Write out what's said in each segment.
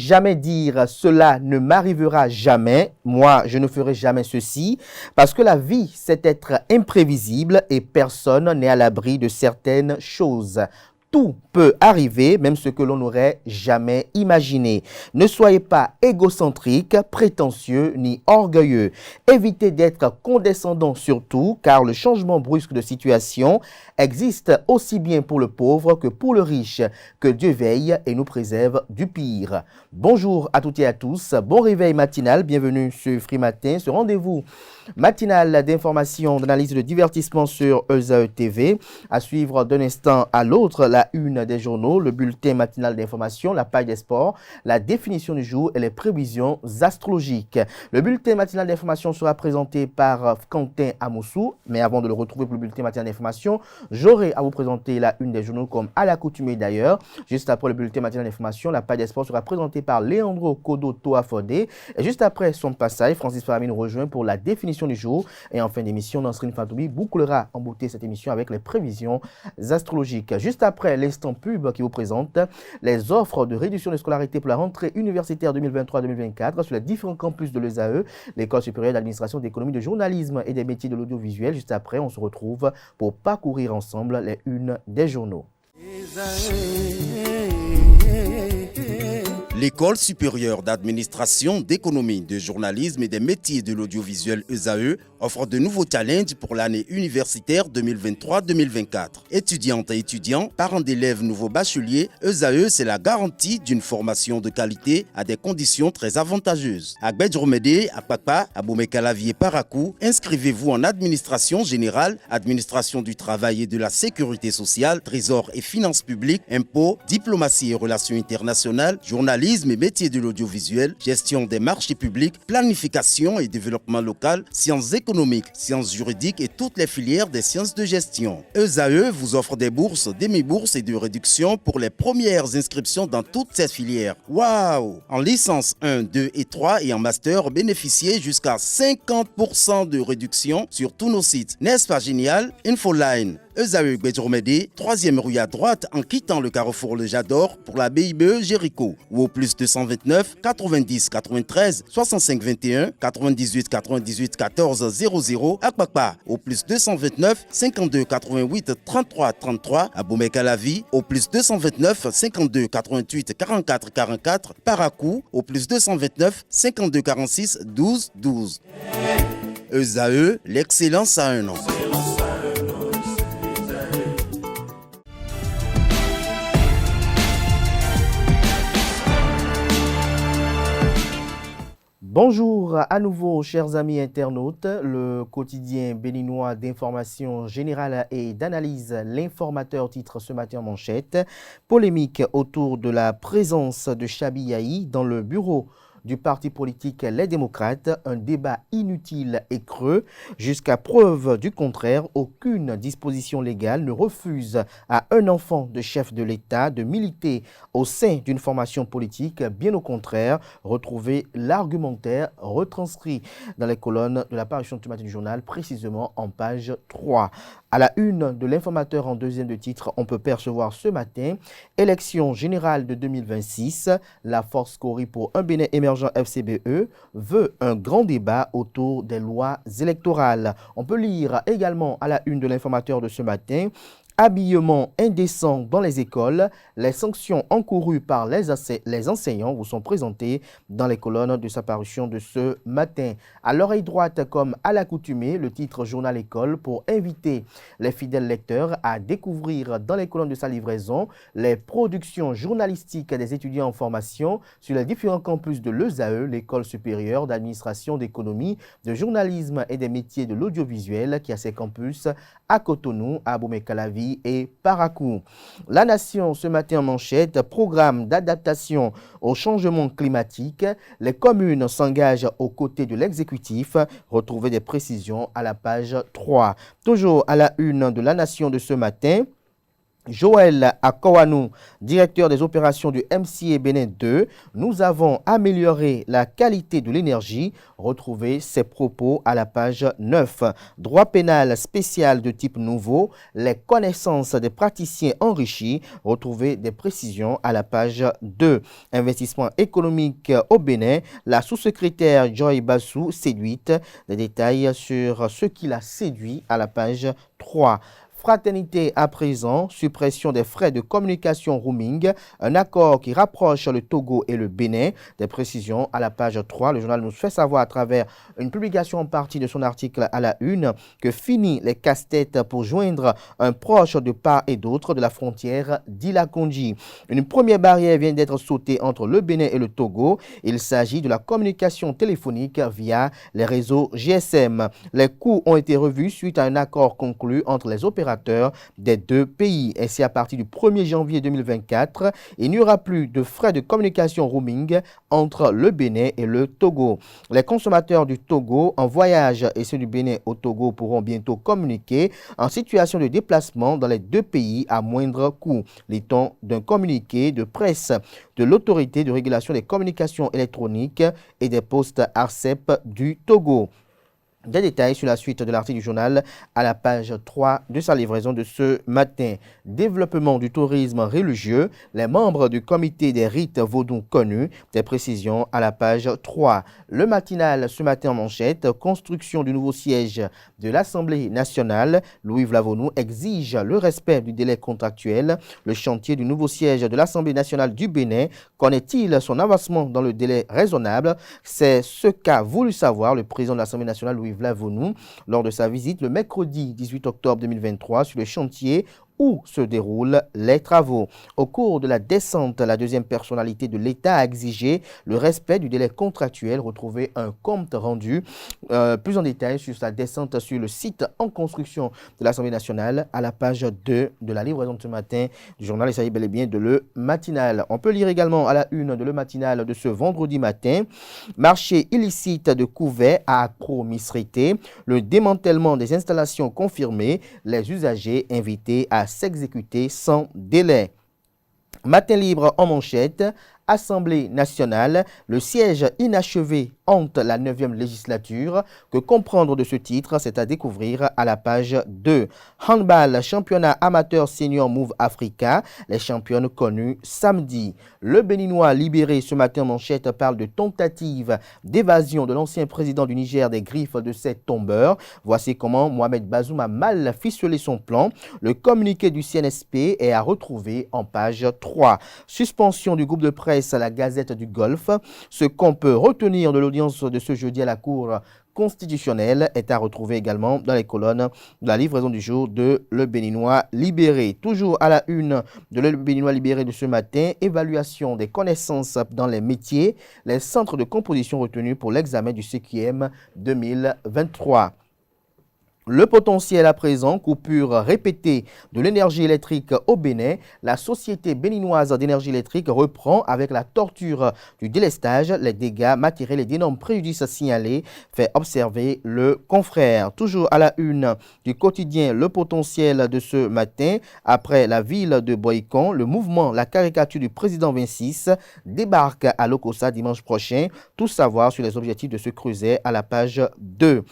jamais dire cela ne m'arrivera jamais, moi je ne ferai jamais ceci, parce que la vie c'est être imprévisible et personne n'est à l'abri de certaines choses. Tout peut arriver, même ce que l'on n'aurait jamais imaginé. Ne soyez pas égocentrique, prétentieux ni orgueilleux. Évitez d'être condescendant surtout, car le changement brusque de situation existe aussi bien pour le pauvre que pour le riche. Que Dieu veille et nous préserve du pire. Bonjour à toutes et à tous, bon réveil matinal, bienvenue sur Free Matin, ce rendez-vous matinal d'information, d'analyse et de divertissement sur ESAE TV. À suivre d'un instant à l'autre, la une des journaux, le bulletin matinal d'information, la page des sports, la définition du jour et les prévisions astrologiques. Le bulletin matinal d'information sera présenté par Quentin Amoussou, mais avant de le retrouver pour le bulletin matinal d'information, j'aurai à vous présenter la une des journaux comme à l'accoutumée d'ailleurs. Juste après le bulletin matinal d'information, la page des sports sera présentée par Leandro Kodo Toafodé. Et juste après son passage, Francis Farami nous rejoint pour la définition du jour. Et en fin d'émission, Nansrine Fatoubi bouclera en beauté cette émission avec les prévisions astrologiques. Juste après l'instant pub qui vous présente les offres de réduction de scolarité pour la rentrée universitaire 2023-2024 sur les différents campus de l'ESAE, l'École supérieure d'administration d'économie, de journalisme et des métiers de l'audiovisuel. Juste après, on se retrouve pour parcourir ensemble les unes des journaux. L'École supérieure d'administration, d'économie, de journalisme et des métiers de l'audiovisuel ESAE offre de nouveaux challenges pour l'année universitaire 2023-2024. Étudiantes et étudiants, parents d'élèves nouveaux bacheliers, ESAE, c'est la garantie d'une formation de qualité à des conditions très avantageuses. À Gbedjromede, à Papa, à Boumekalavi et Parakou, inscrivez-vous en administration générale, administration du travail et de la sécurité sociale, trésor et finances publiques, impôts, diplomatie et relations internationales, journalisme et métiers de l'audiovisuel, gestion des marchés publics, planification et développement local, sciences économiques, sciences juridiques et toutes les filières des sciences de gestion. ESAE vous offre des bourses, demi-bourses et de réductions pour les premières inscriptions dans toutes ces filières. Waouh! En licence 1, 2 et 3 et en master, bénéficiez jusqu'à 50% de réduction sur tous nos sites. N'est-ce pas génial? Infoline. ESAE Gbedjromede, 3e rue à droite en quittant le carrefour Le Jador pour la BIBE Jéricho ou au plus 229 90 93 65 21 98 98 14 00 à Kpakpa au plus 229 52 88 33 33 à Boumekalavi au plus 229 52 88 44 44 Parakou au plus 229 52 46 12 12. ESAE, l'excellence à un an. Bonjour à nouveau, chers amis internautes. Le quotidien béninois d'information générale et d'analyse, l'informateur titre ce matin en manchette. Polémique autour de la présence de Chabi Yahi dans le bureau du parti politique Les Démocrates, un débat inutile et creux. Jusqu'à preuve du contraire, aucune disposition légale ne refuse à un enfant de chef de l'État de militer au sein d'une formation politique. Bien au contraire, retrouvez l'argumentaire retranscrit dans les colonnes de la parution du matin du journal, précisément en page 3. À la une de l'informateur en deuxième de titre, on peut percevoir ce matin élection générale de 2026. La force Cori pour un Bénin émergent FCBE veut un grand débat autour des lois électorales. On peut lire également à la une de l'informateur de ce matin. Habillement indécent dans les écoles, les sanctions encourues par les enseignants vous sont présentées dans les colonnes de sa parution de ce matin. À l'oreille droite, comme à l'accoutumée, le titre Journal École pour inviter les fidèles lecteurs à découvrir dans les colonnes de sa livraison les productions journalistiques des étudiants en formation sur les différents campus de l'ESAE, l'École supérieure d'administration d'économie, de journalisme et des métiers de l'audiovisuel qui a ses campus à Cotonou, à Boumekalavi et Parakou. La Nation ce matin en manchette, programme d'adaptation au changement climatique. Les communes s'engagent aux côtés de l'exécutif. Retrouvez des précisions à la page 3. Toujours à la une de La Nation de ce matin. Joël Akowanou, directeur des opérations du MCA Bénin 2, nous avons amélioré la qualité de l'énergie. Retrouvez ces propos à la page 9. Droit pénal spécial de type nouveau, les connaissances des praticiens enrichis. Retrouvez des précisions à la page 2. Investissement économique au Bénin, la sous-secrétaire Joy Bassou séduite. Des détails sur ce qui l'a séduit à la page 3. Fraternité à présent, suppression des frais de communication roaming, un accord qui rapproche le Togo et le Bénin. Des précisions à la page 3. Le journal nous fait savoir à travers une publication en partie de son article à la une que fini les casse-têtes pour joindre un proche de part et d'autre de la frontière d'Ila-Kondji. Une première barrière vient d'être sautée entre le Bénin et le Togo. Il s'agit de la communication téléphonique via les réseaux GSM. Les coûts ont été revus suite à un accord conclu entre les opérateurs des deux pays. Ainsi, à partir du 1er janvier 2024, il n'y aura plus de frais de communication roaming entre le Bénin et le Togo. Les consommateurs du Togo en voyage et ceux du Bénin au Togo pourront bientôt communiquer en situation de déplacement dans les deux pays à moindre coût. Lit-on d'un communiqué de presse de l'autorité de régulation des communications électroniques et des postes ARCEP du Togo. Des détails sur la suite de l'article du journal à la page 3 de sa livraison de ce matin. Développement du tourisme religieux, les membres du comité des rites vaudous connus, des précisions à la page 3. Le matinal ce matin en manchette, construction du nouveau siège de l'Assemblée nationale. Louis-Yves Lavonou exige le respect du délai contractuel. Le chantier du nouveau siège de l'Assemblée nationale du Bénin connaît-il son avancement dans le délai raisonnable? C'est ce qu'a voulu savoir le président de l'Assemblée nationale, Louis-Yves Lavonou, lors de sa visite le mercredi 18 octobre 2023 sur le chantier où se déroulent les travaux. Au cours de la descente, la deuxième personnalité de l'État a exigé le respect du délai contractuel. Retrouvez un compte rendu plus en détail sur sa descente sur le site en construction de l'Assemblée nationale à la page 2 de la livraison de ce matin du journal. Il s'agit bel et bien de Le Matinal. On peut lire également à la une de Le Matinal de ce vendredi matin: marché illicite de couverts à Accro-Misrité, le démantèlement des installations confirmées, les usagers invités à s'exécuter sans délai. Matin libre en manchette, Assemblée nationale, le siège inachevé hante la 9e législature. Que comprendre de ce titre, c'est à découvrir à la page 2. Handball, championnat amateur senior Move Africa, les championnes connues samedi. Le Béninois libéré ce matin en manchette parle de tentative d'évasion de l'ancien président du Niger des griffes de ses tombeurs. Voici comment Mohamed Bazoum a mal ficelé son plan. Le communiqué du CNSP est à retrouver en page 3. Suspension du groupe de presse à la Gazette du Golfe. Ce qu'on peut retenir de l'audience de ce jeudi à la Cour constitutionnelle est à retrouver également dans les colonnes de la livraison du jour de Le Béninois libéré. Toujours à la une de Le Béninois libéré de ce matin, évaluation des connaissances dans les métiers, les centres de composition retenus pour l'examen du CQM 2023. Le potentiel à présent, coupure répétée de l'énergie électrique au Bénin. La Société béninoise d'énergie électrique reprend avec la torture du délestage les dégâts matériels et d'énormes préjudices signalés, fait observer le confrère. Toujours à la une du quotidien Le Potentiel de ce matin, après la ville de Boycon, le mouvement La caricature du président 26 débarque à Lokossa dimanche prochain. Tout savoir sur les objectifs de ce creuset à la page 2.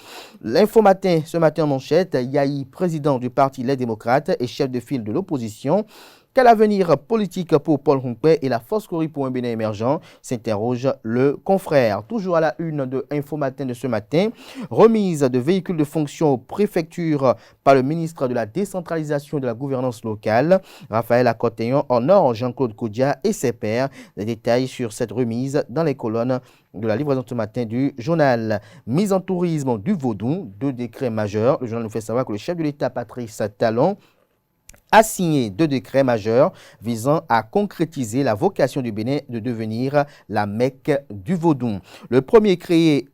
L'Info Matin ce matin manchette, Yahi, président du parti Les Démocrates et chef de file de l'opposition. Quel avenir politique pour Paul Rumpé et la force Cori pour un Bénin émergent, s'interroge le confrère. Toujours à la une de Info Matin de ce matin, remise de véhicules de fonction aux préfectures par le ministre de la décentralisation et de la gouvernance locale. Raphaël Akoteyon honore Jean-Claude Koudia et ses pairs. Des détails sur cette remise dans les colonnes de la livraison de ce matin du journal. Mise en tourisme du Vaudou, 2 décrets majeurs. Le journal nous fait savoir que le chef de l'État, Patrice Talon, a signé 2 décrets majeurs visant à concrétiser la vocation du Bénin de devenir la Mecque du Vaudou. Le premier créé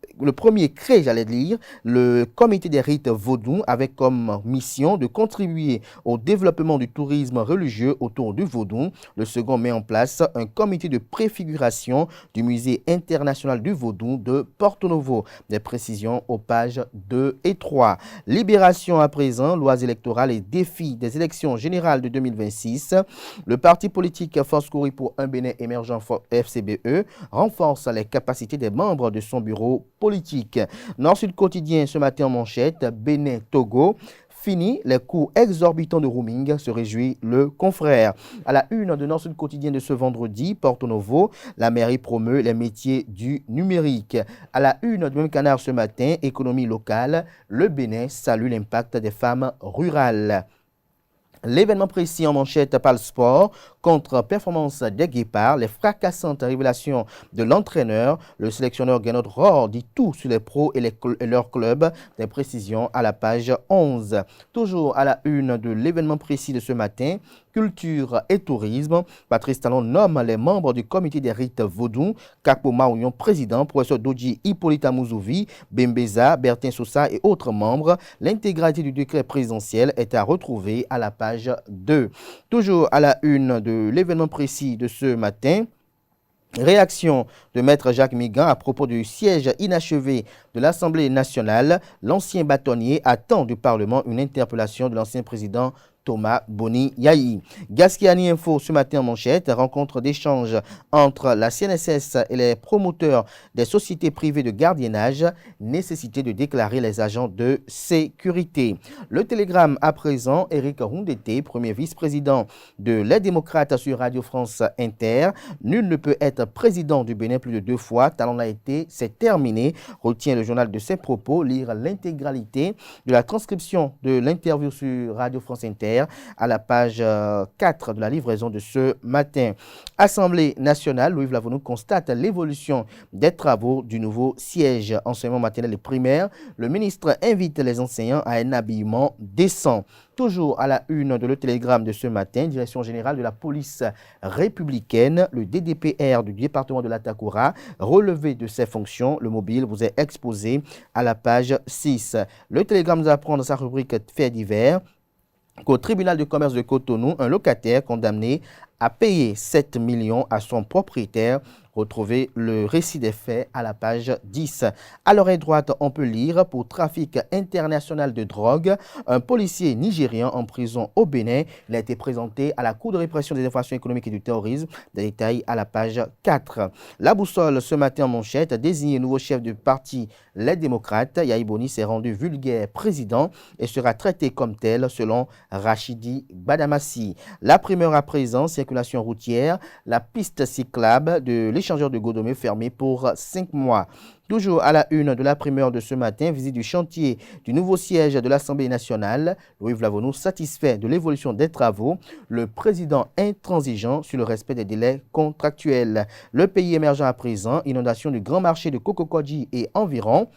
crée, j'allais dire, le comité des rites vaudous avec comme mission de contribuer au développement du tourisme religieux autour du vaudou. Le second met en place un comité de préfiguration du musée international du vaudou de Porto Novo. Des précisions aux pages 2 et 3. Libération à présent, lois électorales et défis des élections générales de 2026. Le parti politique Force Kouri pour un Bénin émergent FCBE renforce les capacités des membres de son bureau politique. Nord-Sud quotidien ce matin en manchette, Bénin-Togo. Fini les coûts exorbitants de roaming, se réjouit le confrère. À la une de Nord-Sud quotidien de ce vendredi, Porto Novo, la mairie promeut les métiers du numérique. À la une du même canard ce matin, économie locale, le Bénin salue l'impact des femmes rurales. L'événement précis en manchette par le sport, contre-performance des Guépards, les fracassantes révélations de l'entraîneur, le sélectionneur Gernot Rohr dit tout sur les pros et leurs clubs, des précisions à la page 11. Toujours à la une de l'événement précis de ce matin, culture et tourisme, Patrice Talon nomme les membres du comité des rites vaudou, Kakpo Maouyon président, professeur Dodji Hippolyta Mouzouvi, Bembeza, Bertin Sousa et autres membres. L'intégralité du décret présidentiel est à retrouver à la page 2. Toujours à la une de l'événement précis de ce matin, réaction de Maître Jacques Migan à propos du siège inachevé de l'Assemblée nationale. L'ancien bâtonnier attend du Parlement une interpellation de l'ancien président Thomas Boni Yahi. Gaskiani Info ce matin en manchette, rencontre d'échange entre la CNSS et les promoteurs des sociétés privées de gardiennage, nécessité de déclarer les agents de sécurité. Le Télégramme à présent, Éric Roundete, premier vice-président de Les Démocrates sur Radio France Inter. Nul ne peut être président du Bénin plus de 2 fois. Talon l'a été, c'est terminé. Retient le journal de ses propos, lire l'intégralité de la transcription de l'interview sur Radio France Inter à la page 4 de la livraison de ce matin. Assemblée nationale, Louis Vlavonou constate l'évolution des travaux du nouveau siège enseignement maternel et primaire. Le ministre invite les enseignants à un habillement décent. Toujours à la une de Le Télégramme de ce matin, direction générale de la police républicaine, le DDPR du département de l'Atakoura, relevé de ses fonctions. Le mobile vous est exposé à la page 6. Le Télégramme nous apprend dans sa rubrique Faits divers qu'au tribunal de commerce de Cotonou, un locataire condamné à payer 7 millions à son propriétaire. Retrouvez le récit des faits à la page 10. À l'oreille droite, on peut lire pour trafic international de drogue, un policier nigérian en prison au Bénin. Il a été présenté à la Cour de répression des infractions économiques et du terrorisme. Des détails à la page 4. La boussole ce matin en manchette, désigné nouveau chef du parti Les Démocrates. Yahi Boni s'est rendu vulgaire président et sera traité comme tel selon Rachidi Badamassi. La primeur à présent, circulation routière, la piste cyclable de l'échangeur de Godomé fermé pour 5 mois. Toujours à la une de la primeur de ce matin, visite du chantier du nouveau siège de l'Assemblée nationale. Louis Vlavonou satisfait de l'évolution des travaux. Le président intransigeant sur le respect des délais contractuels. Le pays émergent à présent, inondation du grand marché de Kokokodji et environ.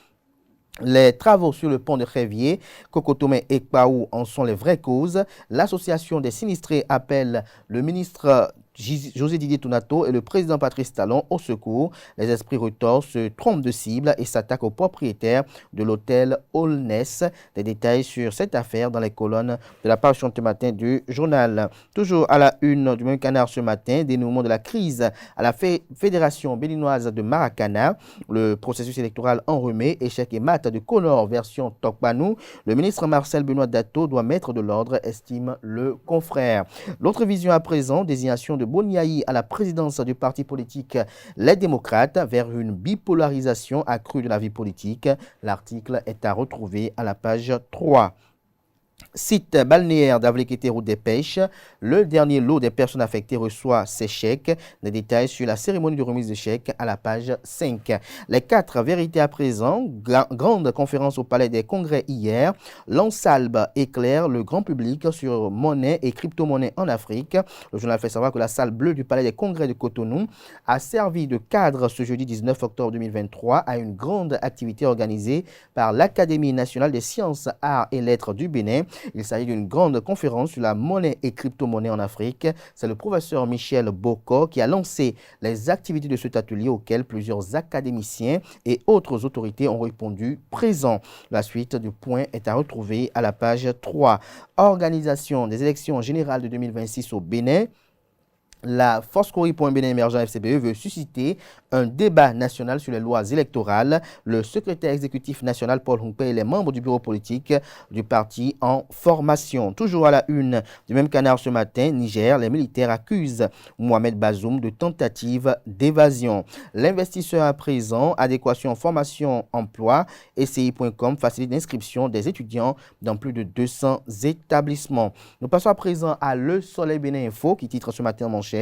Les travaux sur le pont de Révier, Kokotomé et Kpaou en sont les vraies causes. L'association des sinistrés appelle le ministre José Didier Tounato et le président Patrice Talon au secours. Les esprits retors se trompent de cible et s'attaquent aux propriétaires de l'hôtel Holness. Des détails sur cette affaire dans les colonnes de la page ce matin du journal. Toujours à la une du même canard ce matin, dénouement de la crise à la Fédération béninoise de Maracana. Le processus électoral enrhumé, échec et mat de Connor version Tokpanou. Le ministre Marcel Benoît Dato doit mettre de l'ordre, estime le confrère. L'autre vision à présent, désignation de Boni Yahi à la présidence du parti politique Les Démocrates vers une bipolarisation accrue de la vie politique. L'article est à retrouver à la page 3. Site balnéaire d'Avlekété route des Pêches, le dernier lot des personnes affectées reçoit ses chèques. Des détails sur la cérémonie de remise de chèques à la page 5. Les 4 vérités à présent, grande conférence au Palais des Congrès hier. L'Ansalbe éclaire le grand public sur monnaie et crypto-monnaie en Afrique. Le journal fait savoir que la salle bleue du Palais des Congrès de Cotonou a servi de cadre ce jeudi 19 octobre 2023 à une grande activité organisée par l'Académie nationale des sciences, arts et lettres du Bénin. Il s'agit d'une grande conférence sur la monnaie et crypto-monnaie en Afrique. C'est le professeur Michel Boko qui a lancé les activités de cet atelier auquel plusieurs académiciens et autres autorités ont répondu présents. La suite du point est à retrouver à la page 3. Organisation des élections générales de 2026 au Bénin. La Force Cori pour un Bénin émergent FCBE veut susciter un débat national sur les lois électorales. Le secrétaire exécutif national Paul Humpé et les membres du bureau politique du parti en formation. Toujours à la une du même canard ce matin, Niger, les militaires accusent Mohamed Bazoum de tentative d'évasion. L'investisseur à présent, adéquation formation emploi, SCI.com facilite l'inscription des étudiants dans plus de 200 établissements. Nous passons à présent à Le Soleil Bénin Info qui titre ce matin en manchette.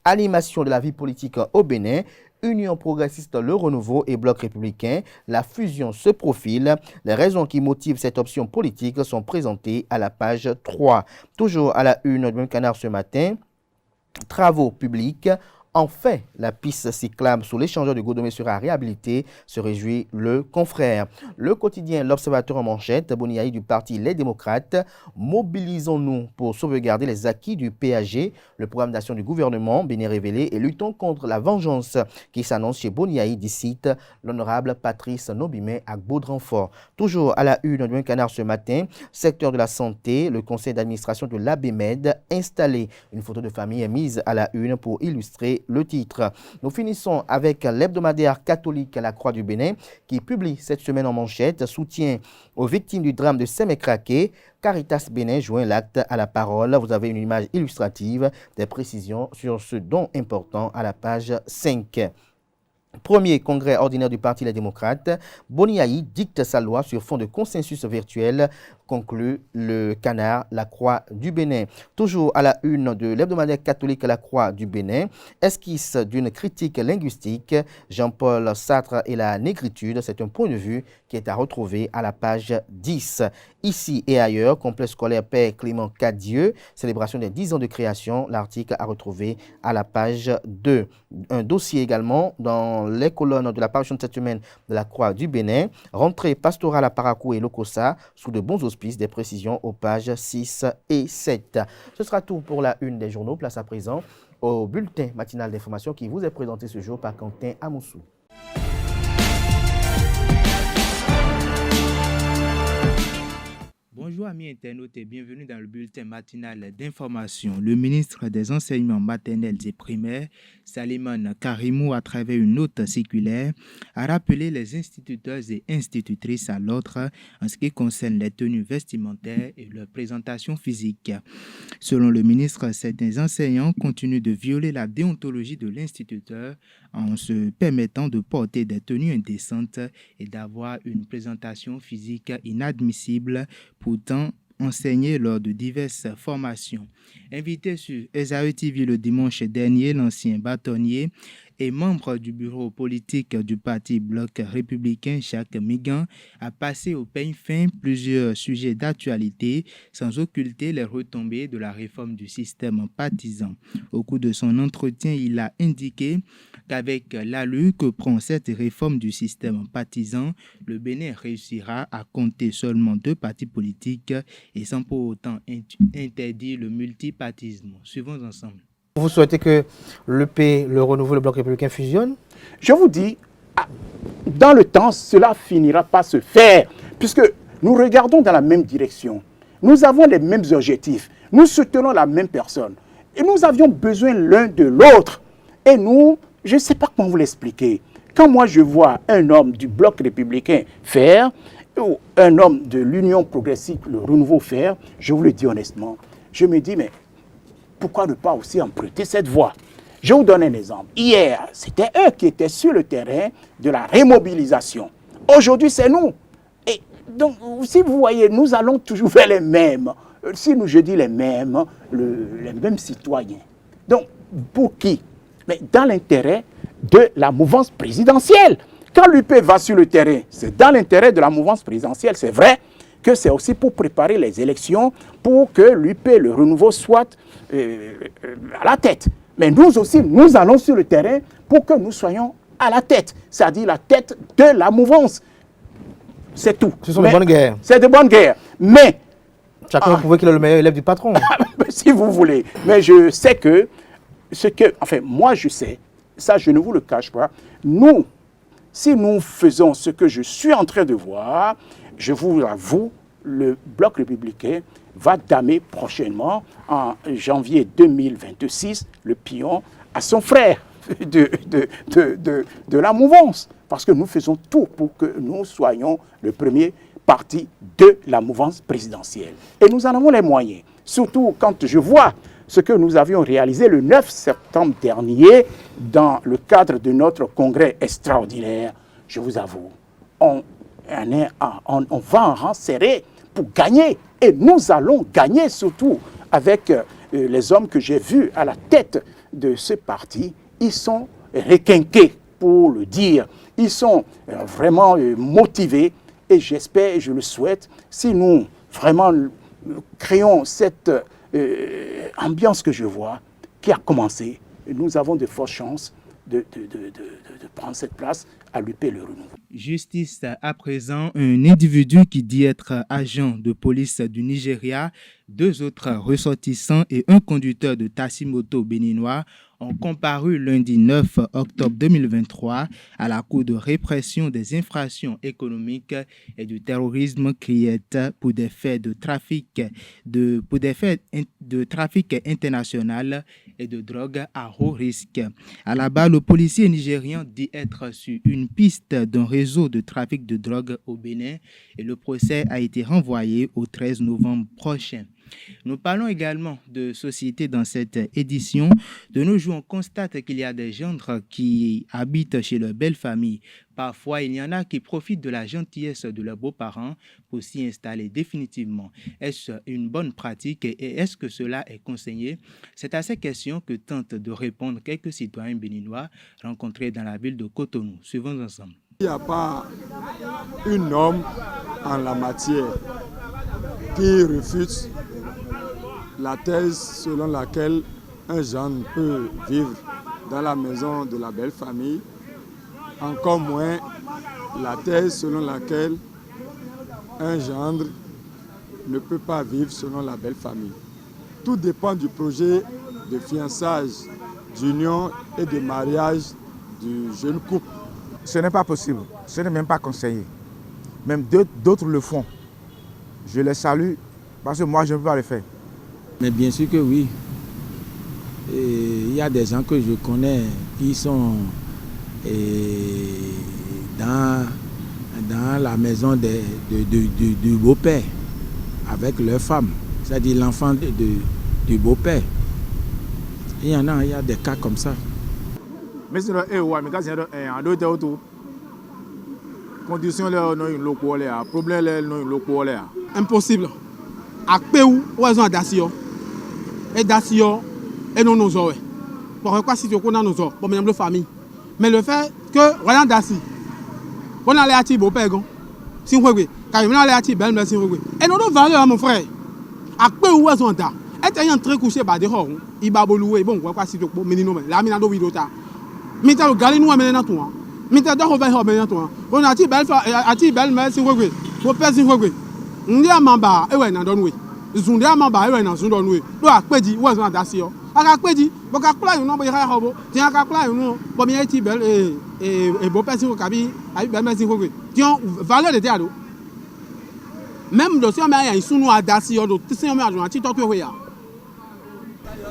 Animation de la vie politique au Bénin, Union progressiste Le Renouveau et Bloc républicain, la fusion se profile. Les raisons qui motivent cette option politique sont présentées à la page 3. Toujours à la une du même canard ce matin, travaux publics. Enfin, la piste cyclable sous l'échangeur de Godomé sera réhabilitée, se réjouit le confrère. Le quotidien L'Observateur en manchette, Boniaï du parti Les Démocrates. Mobilisons-nous pour sauvegarder les acquis du PAG, le programme d'action du gouvernement, bien révélé, et luttons contre la vengeance qui s'annonce chez Boniaï, dit cite l'honorable Patrice Nobimé à Baudrenfort. Toujours à la une du canard ce matin, secteur de la santé, le conseil d'administration de l'ABMED installé. Une photo de famille est mise à la une pour illustrer le titre. Nous finissons avec l'hebdomadaire catholique La Croix du Bénin qui publie cette semaine en manchette soutien aux victimes du drame de Sémécraqué. Caritas Bénin joint l'acte à la parole. Vous avez une image illustrative, des précisions sur ce don important à la page 5. Premier congrès ordinaire du Parti Les Démocrates, Boniaï dicte sa loi sur fond de consensus virtuel, conclut le canard La Croix du Bénin. Toujours à la une de l'hebdomadaire catholique La Croix du Bénin, esquisse d'une critique linguistique, Jean-Paul Sartre et la négritude, c'est un point de vue qui est à retrouver à la page 10. Ici et ailleurs, complexe scolaire Père Clément Cadieux, célébration des 10 ans de création, l'article à retrouver à la page 2. Un dossier également dans les colonnes de la parution de cette semaine de La Croix du Bénin, rentrée pastorale à Parakou et Lokossa, sous de bons auspices, des précisions aux pages 6 et 7. Ce sera tout pour la une des journaux. Place à présent au bulletin matinal d'information qui vous est présenté ce jour par Quentin Amoussou. Bonjour amis internautes et bienvenue dans le bulletin matinal d'information. Le ministre des Enseignements maternels et primaires, Salimane Karimou, à travers une note circulaire, a rappelé les instituteurs et institutrices à l'ordre en ce qui concerne les tenues vestimentaires et leur présentation physique. Selon le ministre, certains enseignants continuent de violer la déontologie de l'instituteur en se permettant de porter des tenues indécentes et d'avoir une présentation physique inadmissible, pourtant enseigné lors de diverses formations. Invité sur Esaü TV le dimanche dernier, l'ancien bâtonnier et membre du bureau politique du parti Bloc républicain, Jacques Migan, a passé au peigne fin plusieurs sujets d'actualité sans occulter les retombées de la réforme du système partisan. Au cours de son entretien, il a indiqué qu'avec l'allure que prend cette réforme du système partisan, le Bénin réussira à compter seulement 2 partis politiques et sans pour autant interdire le multipartisme. Suivons ensemble. Vous souhaitez que l'EP, le Renouveau, le Bloc républicain fusionnent? Je vous dis, dans le temps, cela finira par se faire, puisque nous regardons dans la même direction. Nous avons les mêmes objectifs. Nous soutenons la même personne. Et nous avions besoin l'un de l'autre. Et nous, je ne sais pas comment vous l'expliquer. Quand moi je vois un homme du Bloc républicain faire, ou un homme de l'Union progressive, le Renouveau faire, je vous le dis honnêtement, je me dis, mais pourquoi ne pas aussi emprunter cette voie? Je vous donne un exemple. Hier, c'était eux qui étaient sur le terrain de la remobilisation. Aujourd'hui, c'est nous. Et donc, si vous voyez, nous allons toujours vers les mêmes. Si je dis les mêmes citoyens. Donc, pour qui? Mais dans l'intérêt de la mouvance présidentielle. Quand l'UP va sur le terrain, c'est dans l'intérêt de la mouvance présidentielle. C'est vrai que c'est aussi pour préparer les élections, pour que l'UP, le Renouveau, soit à la tête. Mais nous aussi, nous allons sur le terrain pour que nous soyons à la tête, c'est-à-dire la tête de la mouvance. C'est tout. Ce sont de bonnes guerres. C'est de bonnes guerres. Mais Chacun prouve qu'il est le meilleur élève du patron. Si vous voulez. Mais je sais que, moi je sais, ça je ne vous le cache pas, nous, si nous faisons ce que je suis en train de voir, je vous l'avoue, le Bloc républicain va damer prochainement, en janvier 2026, le pion à son frère de la mouvance. Parce que nous faisons tout pour que nous soyons le premier parti de la mouvance présidentielle. Et nous en avons les moyens. Surtout quand je vois ce que nous avions réalisé le 9 septembre dernier dans le cadre de notre congrès extraordinaire, je vous avoue, on va en rang serré pour gagner. Et nous allons gagner surtout avec les hommes que j'ai vus à la tête de ce parti. Ils sont requinqués, pour le dire. Ils sont vraiment motivés. Et j'espère et je le souhaite, si nous vraiment créons cette ambiance que je vois, qui a commencé, nous avons de fortes chances de prendre cette place à l'UP Le Renouveau. Justice à présent, un individu qui dit être agent de police du Nigeria, 2 autres ressortissants et un conducteur de taxi-moto béninois ont comparu lundi 9 octobre 2023 à la Cour de répression des infractions économiques et du terrorisme criette pour des faits de trafic international et de drogue à haut risque. À la barre, le policier nigérian dit être sur une piste d'un réseau de trafic de drogue au Bénin et le procès a été renvoyé au 13 novembre prochain. Nous parlons également de société dans cette édition. De nos jours, on constate qu'il y a des gendres qui habitent chez leurs belles familles. Parfois, il y en a qui profitent de la gentillesse de leurs beaux-parents pour s'y installer définitivement. Est-ce une bonne pratique et est-ce que cela est conseillé? C'est à ces questions que tentent de répondre quelques citoyens béninois rencontrés dans la ville de Cotonou. Suivons ensemble. Il n'y a pas une norme en la matière qui refute la thèse selon laquelle un gendre peut vivre dans la maison de la belle famille, encore moins la thèse selon laquelle un gendre ne peut pas vivre selon la belle famille. Tout dépend du projet de fiançage, d'union et de mariage du jeune couple. Ce n'est pas possible, ce n'est même pas conseillé. Même d'autres le font. Je les salue parce que moi je ne peux pas le faire. Mais bien sûr que oui. Il y a des gens que je connais qui sont dans la maison du beau-père avec leur femme, c'est-à-dire l'enfant du beau-père. Il y a des cas comme ça. Impossible. À Péou, où ils ont Dacio. Et Dacio, et non nos oreilles. Pourquoi si tu connais nos oreilles, pour même la famille. Mais le fait que, voyons Daci, on a les attis beau père, si vous voulez, car on a les attis belle, si vous voulez. Et nous devons valeurs, mon frère. À Péou, où ils ont Dacio. Et ayant très couché, bah, des horreurs, il va louer, bon, pourquoi si tu peux, mais non, la mine à l'eau, mais tu as le galé, nous, maintenant, toi. Mais tu as d'abord, toi. On a attis belle, mais si vous voulez. Vos pères, si vous voulez. Ndi amamba ewe na donwe zunde amamba ewe na zundonwe do akpeji wo zan dasi yo aka kpeji bo ka kula yu no bo ya hobo ti aka kula yu no bo mi eti bel bo person ko kabi abi bel merci ko ti on valeur de teado même do si on ma ya sunu adasi yo do ti si on ma ajo ti to to ya.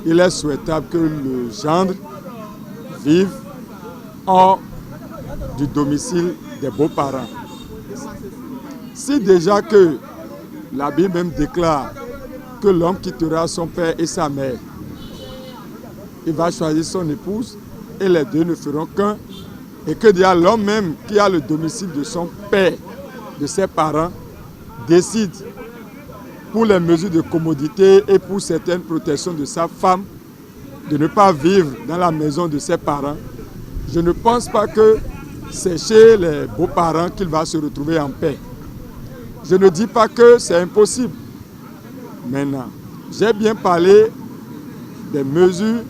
Il est souhaitable que le gendre vive hors du domicile des beaux-parents. Si déjà que la Bible même déclare que l'homme quittera son père et sa mère, il va choisir son épouse et les deux ne feront qu'un. Et que déjà l'homme même qui a le domicile de son père, de ses parents, décide pour les mesures de commodité et pour certaines protections de sa femme de ne pas vivre dans la maison de ses parents. Je ne pense pas que c'est chez les beaux-parents qu'il va se retrouver en paix. Je ne dis pas que c'est impossible. Maintenant, j'ai bien parlé des mesures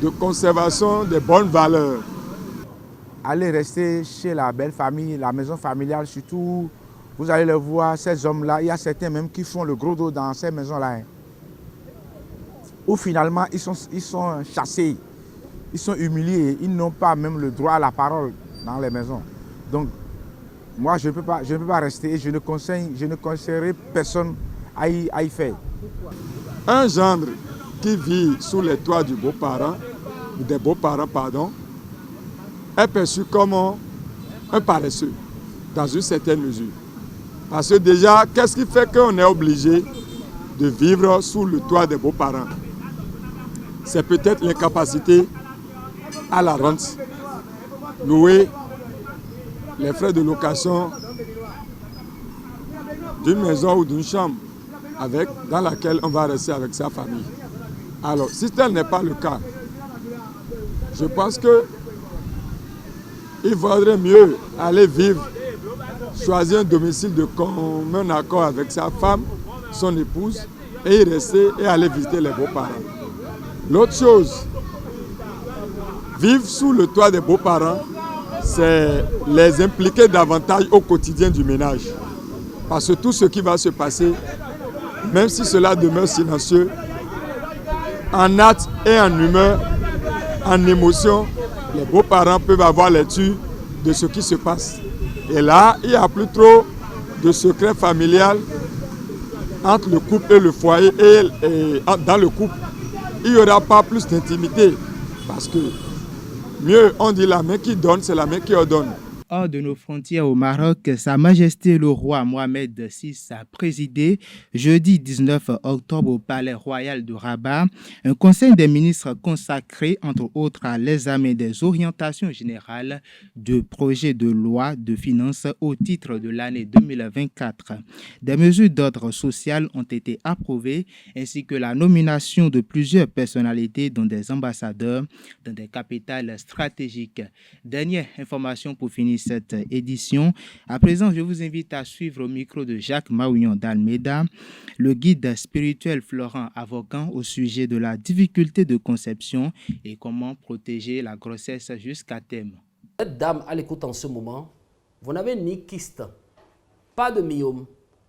de conservation des bonnes valeurs. Aller rester chez la belle famille, la maison familiale, surtout Vous allez le voir, ces hommes-là, il y a certains même qui font le gros dos dans ces maisons-là. Où finalement, ils sont chassés, ils sont humiliés, ils n'ont pas même le droit à la parole dans les maisons. Donc, moi, je ne peux pas rester et je ne conseillerais personne à y faire. Un gendre qui vit sous les toits des beaux-parents, est perçu comme un paresseux, dans une certaine mesure. Parce que déjà, qu'est-ce qui fait qu'on est obligé de vivre sous le toit des beaux-parents? C'est peut-être l'incapacité à la rente, louer les frais de location d'une maison ou d'une chambre dans laquelle on va rester avec sa famille. Alors, si tel n'est pas le cas, je pense qu'il vaudrait mieux aller vivre, choisir un domicile de commun accord avec sa femme, son épouse, et y rester et aller visiter les beaux-parents. L'autre chose, vivre sous le toit des beaux-parents, c'est les impliquer davantage au quotidien du ménage. Parce que tout ce qui va se passer, même si cela demeure silencieux, en acte et en humeur, en émotion, les beaux-parents peuvent avoir lecture de ce qui se passe. Et là, il n'y a plus trop de secret familial entre le couple et le foyer. Et dans le couple, il n'y aura pas plus d'intimité. Parce que mieux, on dit la main qui donne, c'est la main qui ordonne. Hors de nos frontières au Maroc, Sa Majesté le roi Mohamed VI a présidé jeudi 19 octobre au Palais Royal de Rabat un conseil des ministres consacré entre autres à l'examen des orientations générales de projets de loi de finances au titre de l'année 2024. Des mesures d'ordre social ont été approuvées ainsi que la nomination de plusieurs personnalités dont des ambassadeurs dans des capitales stratégiques. Dernière information pour finir cette édition. À présent, je vous invite à suivre au micro de Jacques Maouillon d'Almeida, le guide spirituel Florent Avogan au sujet de la difficulté de conception et comment protéger la grossesse jusqu'à terme. Cette dame à l'écoute en ce moment, vous n'avez ni kyste, pas de myome,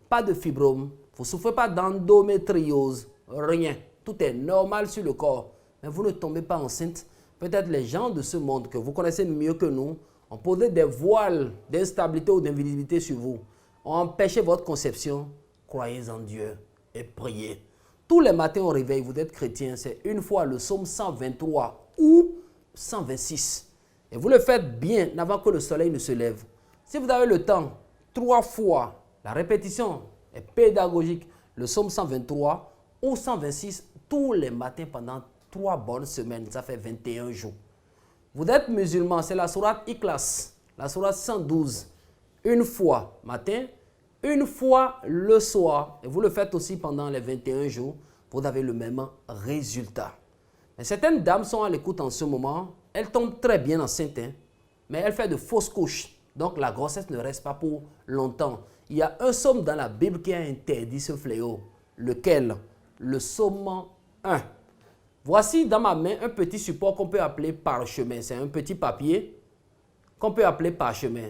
pas de fibrome, vous ne souffrez pas d'endométriose, rien. Tout est normal sur le corps, mais vous ne tombez pas enceinte. Peut-être les gens de ce monde que vous connaissez mieux que nous ont posé des voiles d'instabilité ou d'invisibilité sur vous, ont empêché votre conception. Croyez en Dieu et priez. Tous les matins au réveil, vous êtes chrétien, c'est une fois le psaume 123 ou 126. Et vous le faites bien avant que le soleil ne se lève. Si vous avez le temps, 3 fois, la répétition est pédagogique, le psaume 123 ou 126 tous les matins pendant 3 bonnes semaines, ça fait 21 jours. Vous êtes musulman, c'est la sourate Ikhlas, la sourate 112, une fois matin, une fois le soir. Et vous le faites aussi pendant les 21 jours, vous avez le même résultat. Mais certaines dames sont à l'écoute en ce moment, elles tombent très bien enceintes, mais elles font de fausses couches. Donc la grossesse ne reste pas pour longtemps. Il y a un psaume dans la Bible qui a interdit ce fléau. Lequel? Le psaume 1. Voici dans ma main un petit support qu'on peut appeler parchemin. C'est un petit papier qu'on peut appeler parchemin.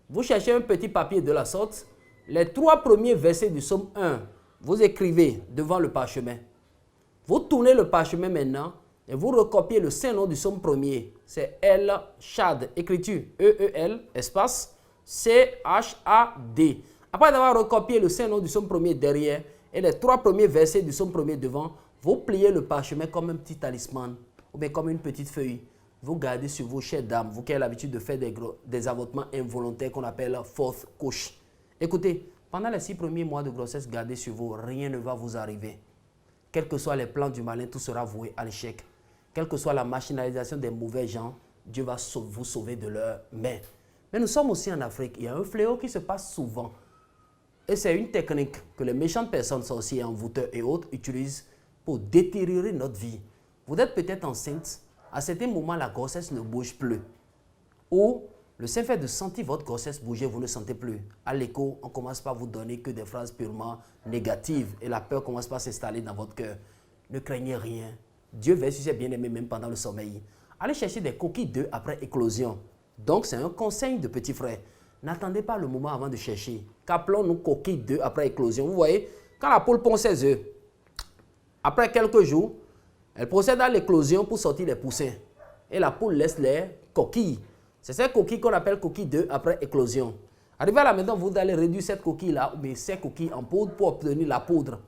Vous cherchez un petit papier de la sorte. Les 3 premiers versets du psaume 1, vous écrivez devant le parchemin. Vous tournez le parchemin maintenant et vous recopiez le Saint-Nom du psaume premier. C'est El Chad, écriture E-E-L, espace C-H-A-D. Après avoir recopié le Saint-Nom du psaume premier derrière et les 3 premiers versets du psaume premier devant, vous pliez le parchemin comme un petit talisman ou bien comme une petite feuille. Vous gardez sur vos chères dames, vous qui avez l'habitude de faire des avortements involontaires qu'on appelle fourth couche. Écoutez, pendant les 6 premiers mois de grossesse, gardez sur vous, rien ne va vous arriver. Quels que soient les plans du malin, tout sera voué à l'échec. Quelle que soit la machinalisation des mauvais gens, Dieu va vous sauver de leurs mains. Mais nous sommes aussi en Afrique. Il y a un fléau qui se passe souvent. Et c'est une technique que les méchantes personnes, sorciers, envoûteurs et autres utilisent pour détériorer notre vie. Vous êtes peut-être enceinte. À certains moments, la grossesse ne bouge plus. Ou le simple fait de sentir votre grossesse bouger, vous ne sentez plus. À l'écho, on commence par vous donner que des phrases purement négatives et la peur commence par s'installer dans votre cœur. Ne craignez rien. Dieu veille sur ses bien-aimés même pendant le sommeil. Allez chercher des coquilles d'œufs après éclosion. Donc, c'est un conseil de petit frère. N'attendez pas le moment avant de chercher. Qu'appelons-nous coquille d'œufs après éclosion. Vous voyez, quand la poule pond ses œufs, après quelques jours, elle procède à l'éclosion pour sortir les poussins. Et la poule laisse les coquilles. C'est ces coquilles qu'on appelle coquilles d'œufs après éclosion. Arrivé à la maison, vous allez réduire cette coquille-là, ou bien ces coquilles en poudre pour obtenir la poudre.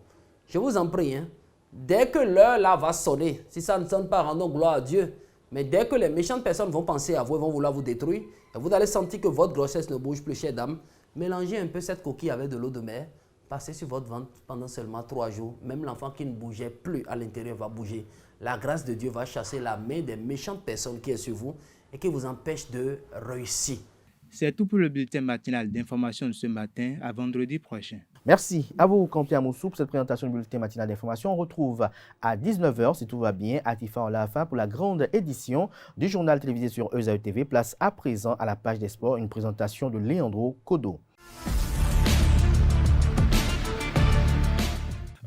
Je vous en prie, hein. Dès que l'heure là va sonner, si ça ne sonne pas, rendons gloire à Dieu. Mais dès que les méchantes personnes vont penser à vous et vont vouloir vous détruire, et vous allez sentir que votre grossesse ne bouge plus, chère dame, mélangez un peu cette coquille avec de l'eau de mer, passez sur votre ventre pendant seulement 3 jours. Même l'enfant qui ne bougeait plus à l'intérieur va bouger. La grâce de Dieu va chasser la main des méchantes personnes qui est sur vous et qui vous empêche de réussir. C'est tout pour le bulletin matinal d'information de ce matin. À vendredi prochain. Merci à vous, Campi Amoussou, pour cette présentation du bulletin matinal d'information. On retrouve à 19h, si tout va bien, à Tifa en Lafa pour la grande édition du journal télévisé sur ESAE TV. Place à présent à la page des sports, une présentation de Leandro Kodo.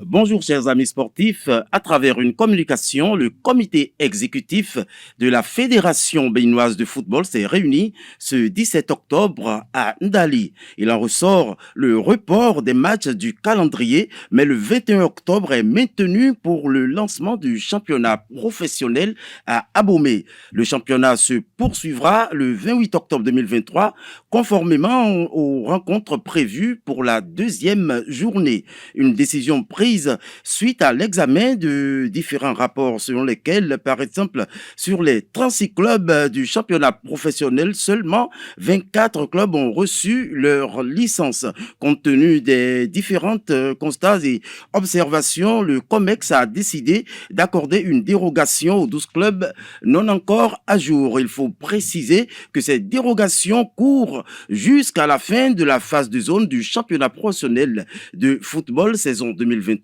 Bonjour chers amis sportifs, à travers une communication, le comité exécutif de la Fédération béninoise de football s'est réuni ce 17 octobre à Ndali. Il en ressort le report des matchs du calendrier, mais le 21 octobre est maintenu pour le lancement du championnat professionnel à Abomey. Le championnat se poursuivra le 28 octobre 2023, conformément aux rencontres prévues pour la deuxième journée. Une décision prise suite à l'examen de différents rapports selon lesquels, par exemple, sur les 36 clubs du championnat professionnel, seulement 24 clubs ont reçu leur licence. Compte tenu des différentes constats et observations, le COMEX a décidé d'accorder une dérogation aux 12 clubs non encore à jour. Il faut préciser que cette dérogation court jusqu'à la fin de la phase de zone du championnat professionnel de football saison 2023-2024.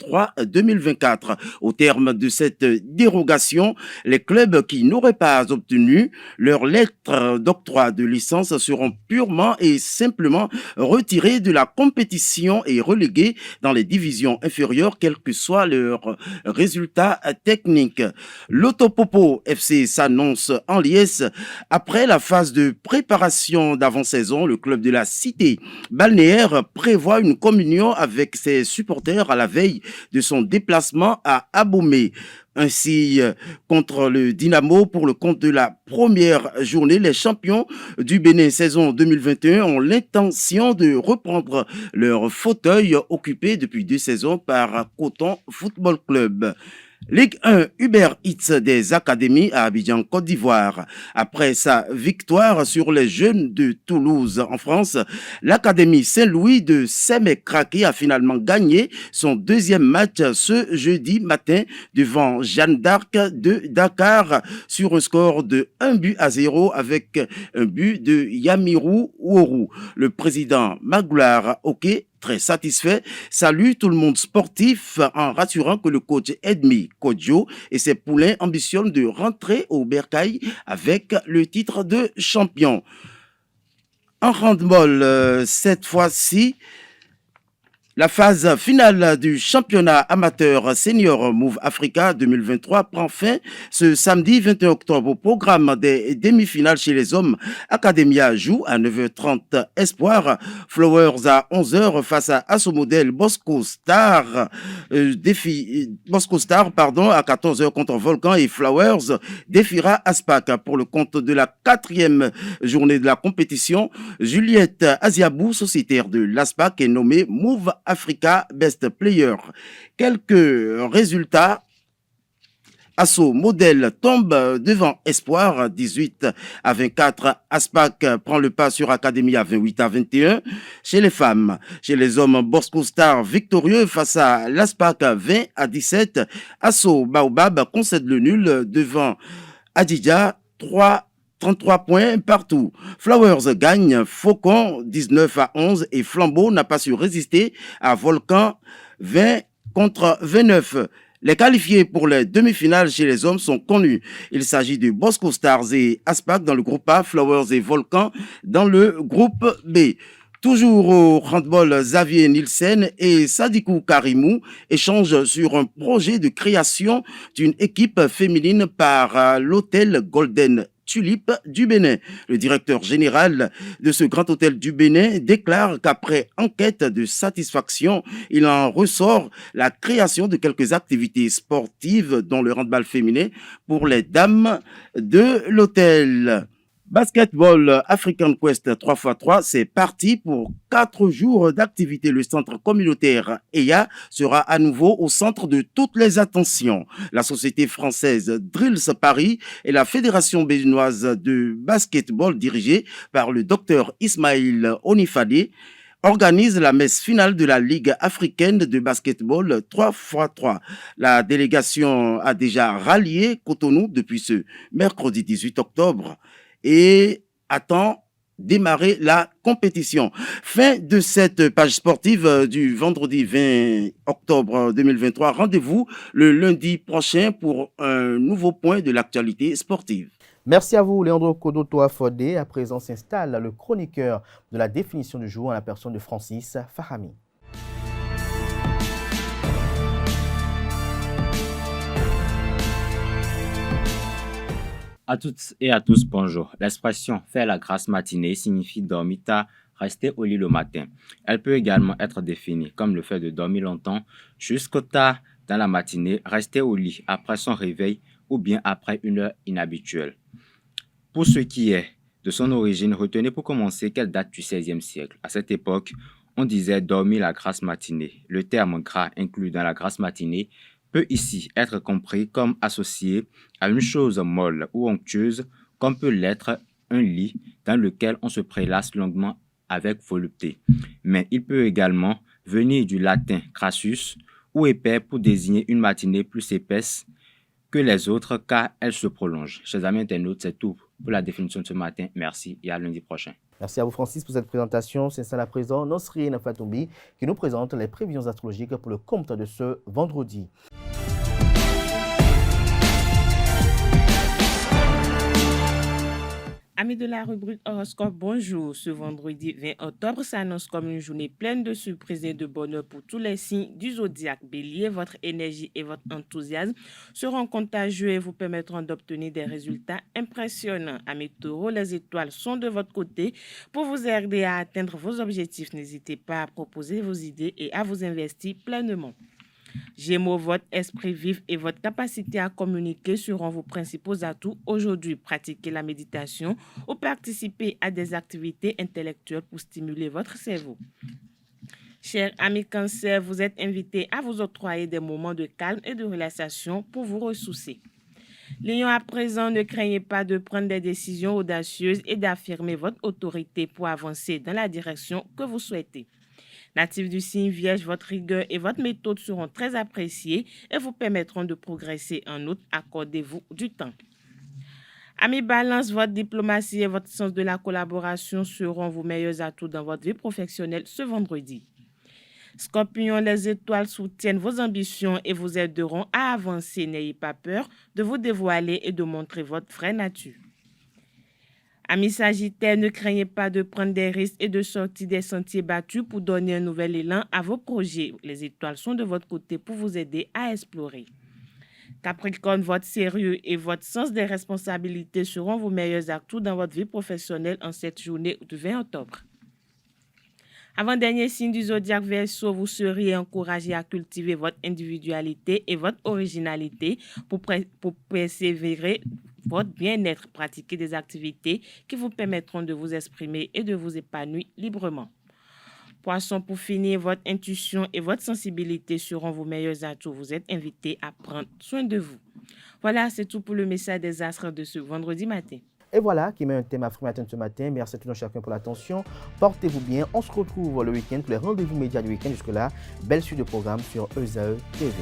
Au terme de cette dérogation, les clubs qui n'auraient pas obtenu leur lettre d'octroi de licence seront purement et simplement retirés de la compétition et relégués dans les divisions inférieures, quel que soit leur résultat technique. L'Autopopo FC s'annonce en liesse après la phase de préparation d'avant-saison. Le club de la cité balnéaire prévoit une communion avec ses supporters à la veille de son déplacement à Abomey. Ainsi, contre le Dynamo, pour le compte de la première journée, les champions du Bénin saison 2021 ont l'intention de reprendre leur fauteuil occupé depuis 2 saisons par Coton Football Club. Ligue 1, Uber Eats des académies à Abidjan, Côte d'Ivoire. Après sa victoire sur les jeunes de Toulouse en France, l'académie Saint-Louis de Sémé-Craqué a finalement gagné son 2e match ce jeudi matin devant Jeanne d'Arc de Dakar sur un score de 1-0 avec un but de Yamirou Ouorou. Le président Magloire Oké, très satisfait, salue tout le monde sportif en rassurant que le coach Edmi Kodjo et ses poulains ambitionnent de rentrer au bercail avec le titre de champion. En handball, cette fois-ci, la phase finale du championnat amateur senior Move Africa 2023 prend fin ce samedi 21 octobre. Au programme des demi-finales chez les hommes, Academia joue à 9h30 Espoir, Flowers à 11h face à Assomodel, Bosco Star à 14h contre Volcan et Flowers défiera Aspac. Pour le compte de la 4e journée de la compétition, Juliette Aziabou, sociétaire de l'Aspac, est nommée Move Africa Best Player. Quelques résultats. Asso Modèle tombe devant Espoir 18-24. Aspac prend le pas sur Académie à 28-21. Chez les femmes, chez les hommes, Bosco Star victorieux face à l'Aspac 20-17. Asso Baobab concède le nul devant Adidja 33 points partout. Flowers gagne Faucon 19-11 et Flambeau n'a pas su résister à Volcan 20-29. Les qualifiés pour les demi-finales chez les hommes sont connus. Il s'agit de Bosco Stars et Aspac dans le groupe A, Flowers et Volcan dans le groupe B. Toujours au handball, Xavier Nielsen et Sadikou Karimou échangent sur un projet de création d'une équipe féminine par l'hôtel Golden Tulipe du Bénin. Le directeur général de ce grand hôtel du Bénin déclare qu'après enquête de satisfaction, il en ressort la création de quelques activités sportives dont le handball féminin pour les dames de l'hôtel. Basketball African Quest 3x3, c'est parti pour 4 jours d'activité. Le centre communautaire EYA sera à nouveau au centre de toutes les attentions. La société française Drills Paris et la fédération béninoise de basketball dirigée par le docteur Ismail Onifadé organise la messe finale de la Ligue africaine de basketball 3x3. La délégation a déjà rallié Cotonou depuis ce mercredi 18 octobre. Et attend démarrer la compétition. Fin de cette page sportive du vendredi 20 octobre 2023. Rendez-vous le lundi prochain pour un nouveau point de l'actualité sportive. Merci à vous, Leandro Kodotoa Fodé. À présent s'installe le chroniqueur de la définition du jour en la personne de Francis Fahami. À toutes et à tous, bonjour. L'expression « faire la grasse matinée » signifie dormir tard, rester au lit le matin. Elle peut également être définie comme le fait de dormir longtemps jusqu'au tard dans la matinée, rester au lit après son réveil ou bien après une heure inhabituelle. Pour ce qui est de son origine, retenez pour commencer qu'elle date du XVIe siècle. À cette époque, on disait « dormir la grasse matinée ». Le terme « gras » inclus dans la grasse matinée peut ici être compris comme associé à une chose molle ou onctueuse, comme peut l'être un lit dans lequel on se prélasse longuement avec volupté. Mais il peut également venir du latin crassus ou épais pour désigner une matinée plus épaisse que les autres car elle se prolonge. Chers amis internautes, c'est tout pour la définition de ce matin. Merci et à lundi prochain. Merci à vous Francis pour cette présentation. C'est ça à présent Nosrine Fatombi qui nous présente les prévisions astrologiques pour le compte de ce vendredi. Amis de la rubrique horoscope, bonjour. Ce vendredi 20 octobre s'annonce comme une journée pleine de surprises et de bonheur pour tous les signes du zodiaque. Bélier, votre énergie et votre enthousiasme seront contagieux et vous permettront d'obtenir des résultats impressionnants. Amis Taureau, les étoiles sont de votre côté pour vous aider à atteindre vos objectifs. N'hésitez pas à proposer vos idées et à vous investir pleinement. Gémeaux, votre esprit vif et votre capacité à communiquer seront vos principaux atouts aujourd'hui. Pratiquez la méditation ou participez à des activités intellectuelles pour stimuler votre cerveau. Chers amis Cancer, vous êtes invités à vous octroyer des moments de calme et de relaxation pour vous ressourcer. Lion, à présent, ne craignez pas de prendre des décisions audacieuses et d'affirmer votre autorité pour avancer dans la direction que vous souhaitez. Natif du signe Vierge, votre rigueur et votre méthode seront très appréciées et vous permettront de progresser. En outre, accordez-vous du temps. Amis Balance, votre diplomatie et votre sens de la collaboration seront vos meilleurs atouts dans votre vie professionnelle ce vendredi. Scorpion, les étoiles soutiennent vos ambitions et vous aideront à avancer. N'ayez pas peur de vous dévoiler et de montrer votre vraie nature. Amis Sagittaires, ne craignez pas de prendre des risques et de sortir des sentiers battus pour donner un nouvel élan à vos projets. Les étoiles sont de votre côté pour vous aider à explorer. Capricorne, votre sérieux et votre sens des responsabilités seront vos meilleurs atouts dans votre vie professionnelle en cette journée du 20 octobre. Avant-dernier signe du zodiaque Verseau, vous seriez encouragé à cultiver votre individualité et votre originalité pour persévérer votre bien-être. Pratiquez des activités qui vous permettront de vous exprimer et de vous épanouir librement. Poisson, pour finir, votre intuition et votre sensibilité seront vos meilleurs atouts. Vous êtes invité à prendre soin de vous. Voilà, c'est tout pour le message des astres de ce vendredi matin. Et voilà qui met un thème Afrimatin ce matin. Merci à tous chacun pour l'attention. Portez-vous bien. On se retrouve le week-end pour les rendez-vous médias du week-end. Jusque-là, belle suite de programmes sur ESAE TV.